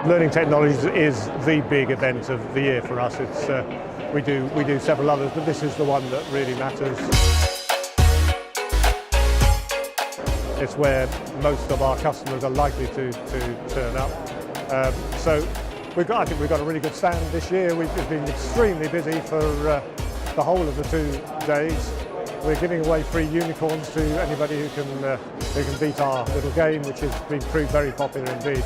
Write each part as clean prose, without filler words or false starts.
Learning Technologies is the big event of the year for us. We do several others, but this is the one that really matters. It's where most of our customers are likely to turn up. So I think we've got a really good stand this year. We've been extremely busy for the whole of the 2 days. We're giving away free unicorns to anybody who can beat our little game, which has been proved very popular indeed.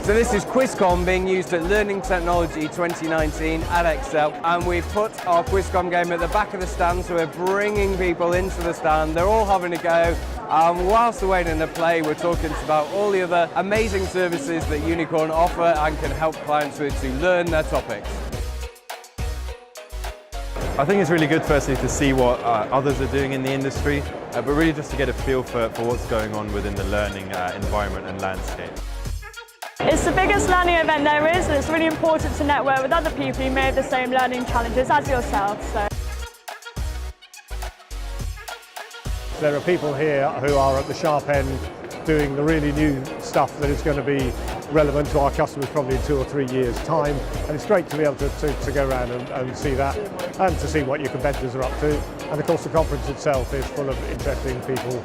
So this is QuizCon being used at Learning Technology 2019 at Excel, and we've put our QuizCon game at the back of the stand, so we're bringing people into the stand. They're all having a go. Whilst they're waiting to play, we're talking about all the other amazing services that Unicorn offer and can help clients with to learn their topics. I think it's really good, firstly, to see what others are doing in the industry, but really just to get a feel for what's going on within the learning environment and landscape. It's the biggest learning event there is, and it's really important to network with other people who may have the same learning challenges as yourself. So. There are people here who are at the sharp end doing the really new stuff that is going to be relevant to our customers probably in 2 or 3 years' time, and it's great to be able to go around and see that, and to see what your competitors are up to. And of course the conference itself is full of interesting people.